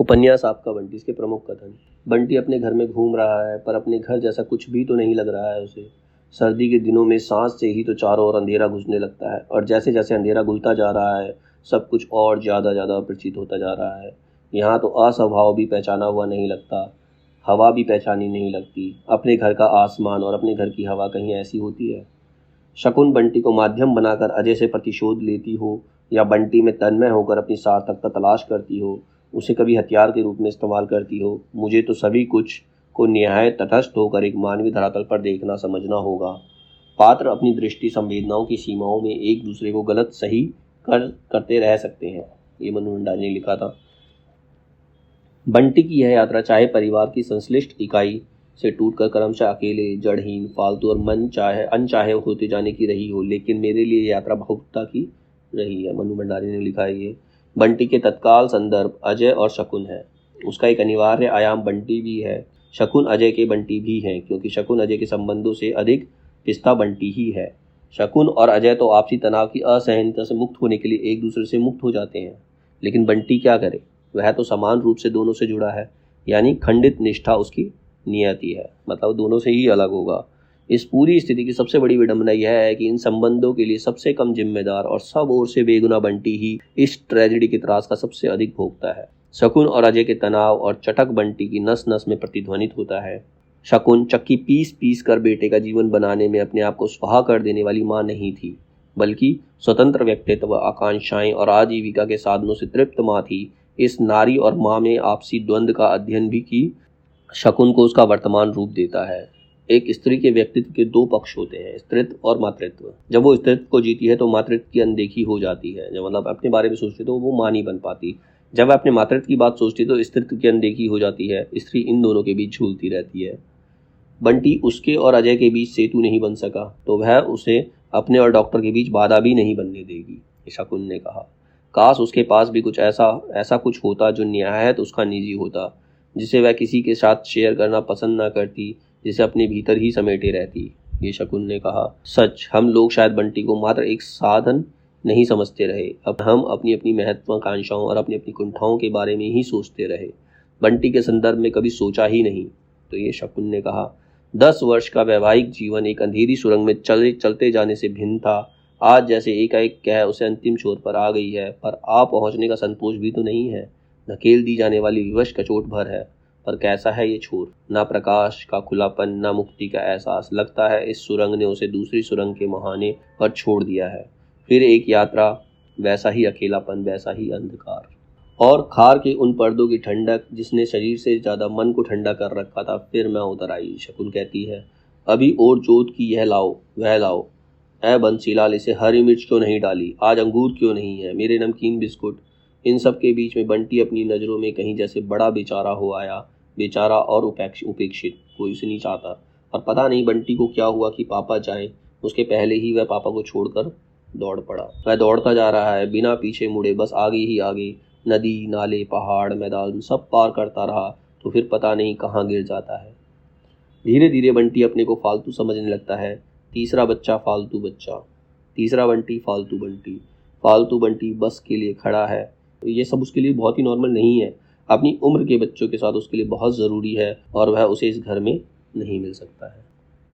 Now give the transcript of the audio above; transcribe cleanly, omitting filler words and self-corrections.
उपन्यास आपका बंटी, इसके प्रमुख कथन। बंटी अपने घर में घूम रहा है, पर अपने घर जैसा कुछ भी तो नहीं लग रहा है उसे। सर्दी के दिनों में सांस से ही तो चारों ओर अंधेरा घुसने लगता है, और जैसे जैसे अंधेरा घुलता जा रहा है सब कुछ और ज़्यादा अपरिचित होता जा रहा है। यहाँ तो अस्वभाव भी पहचाना हुआ नहीं लगता, हवा भी पहचानी नहीं लगती। अपने घर का आसमान और अपने घर की हवा कहीं ऐसी होती है? शकुन बंटी को माध्यम बनाकर अजय से प्रतिशोध लेती हो, या बंटी में तन्मय होकर अपनी सार्थकता तलाश करती हो, उसे कभी हथियार के रूप में इस्तेमाल करती हो, मुझे तो सभी कुछ को निहायत तटस्थ होकर एक मानवीय धरातल पर देखना समझना होगा। पात्र अपनी दृष्टि संवेदनाओं की सीमाओं में एक दूसरे को गलत सही करते रह सकते हैं। ये मनु भंडारी ने लिखा था। बंटी की यह यात्रा चाहे परिवार की संश्लिष्ट इकाई से टूटकर क्रमशः अकेले, जड़हीन, फालतू और अनचाहे होते जाने की रही हो, लेकिन मेरे लिए यात्रा भावुकता की रही है। मनु भंडारी ने लिखा है ये। बंटी के तत्काल संदर्भ अजय और शकुन है। उसका एक अनिवार्य आयाम बंटी भी है। शकुन अजय के बंटी भी हैं, क्योंकि शकुन अजय के संबंधों से अधिक पिस्ता बंटी ही है। शकुन और अजय तो आपसी तनाव की असहनीयता से मुक्त होने के लिए एक दूसरे से मुक्त हो जाते हैं, लेकिन बंटी क्या करे? वह तो समान रूप से दोनों से जुड़ा है, यानी खंडित निष्ठा उसकी नियति है, मतलब दोनों से ही अलग होगा। इस पूरी स्थिति की सबसे बड़ी विडंबना यह है कि इन संबंधों के लिए सबसे कम जिम्मेदार और सब ओर से बेगुना बंटी ही इस ट्रेजेडी के त्रास का सबसे अधिक भोगता है। शकुन और अजय के तनाव और चटक बंटी की नस नस में प्रतिध्वनित होता है। शकुन चक्की पीस पीस कर बेटे का जीवन बनाने में अपने आप को स्वाहा कर देने वाली माँ नहीं थी, बल्कि स्वतंत्र व्यक्तित्व, आकांक्षाएं और आजीविका के साधनों से तृप्त माँ थी। इस नारी और माँ में आपसी द्वंद्व का अध्ययन भी की शकुन को उसका वर्तमान रूप देता है। एक स्त्री के व्यक्तित्व के दो पक्ष होते हैं, स्त्रीत्व और मातृत्व। जब वो स्त्रीत्व को जीती है तो मातृत्व की अनदेखी हो जाती है। जब मतलब अपने बारे में सोचती तो वो माँ नहीं बन पाती। जब वह अपने मातृत्व की बात सोचती तो स्त्रीत्व की अनदेखी हो जाती है। स्त्री इन दोनों के बीच झूलती रहती है। बंटी उसके और अजय के बीच सेतु नहीं बन सका, तो वह उसे अपने और डॉक्टर के बीच बाधा भी नहीं बनने देगी, शकुन ने कहा। काश उसके पास भी कुछ ऐसा कुछ होता जो निहायत उसका निजी होता, जिसे वह किसी के साथ शेयर करना पसंद ना करती, जिसे अपने भीतर ही समेटे रहती, ये शकुन ने कहा। सच, हम लोग शायद बंटी को मात्र एक साधन नहीं समझते रहे। अब हम अपनी अपनी महत्वाकांक्षाओं और अपनी अपनी कुंठाओं के बारे में ही सोचते रहे, बंटी के संदर्भ में कभी सोचा ही नहीं। तो ये शकुन ने कहा। 10 वर्ष का वैवाहिक जीवन एक अंधेरी सुरंग में चलते जाने से भिन्न था। आज जैसे एकाएक कह उसे अंतिम छोर पर आ गई है, पर आ पहुंचने का संतोष भी तो नहीं है। धकेल दी जाने वाली विवश कचोट भर है, पर कैसा है ये छोर? ना प्रकाश का खुलापन, ना मुक्ति का एहसास। लगता है इस सुरंग ने उसे दूसरी सुरंग के मुहाने पर छोड़ दिया है। फिर एक यात्रा, वैसा ही अकेलापन, वैसा ही अंधकार, और खार के उन पर्दों की ठंडक जिसने शरीर से ज़्यादा मन को ठंडा कर रखा था, फिर मैं उतर आई। शकुन कहती है। अभी और जोत की यह लाओ, वह लाओ। ऐ बंसीलाल, इसे हरी मिर्च क्यों नहीं डाली? आज अंगूर क्यों नहीं है? मेरे नमकीन बिस्कुट। इन सब के बीच में बंटी अपनी नज़रों में कहीं जैसे बड़ा बेचारा हो आया। बेचारा और उपेक्षित, कोई उसे नहीं चाहता। और पता नहीं बंटी को क्या हुआ कि पापा जाएं, उसके पहले ही वह पापा को छोड़कर दौड़ पड़ा। वह दौड़ता जा रहा है, बिना पीछे मुड़े, बस आगे ही आगे। नदी, नाले, पहाड़, मैदान सब पार करता रहा, तो फिर पता नहीं कहाँ गिर जाता है। धीरे धीरे बंटी अपने को फालतू समझने लगता है। तीसरा बच्चा फालतू बच्चा, तीसरा बंटी फालतू बंटी, फालतू बंटी बस के लिए खड़ा है। तो ये सब उसके लिए बहुत ही नॉर्मल नहीं है। अपनी उम्र के बच्चों के साथ उसके लिए बहुत ज़रूरी है, और वह उसे इस घर में नहीं मिल सकता है।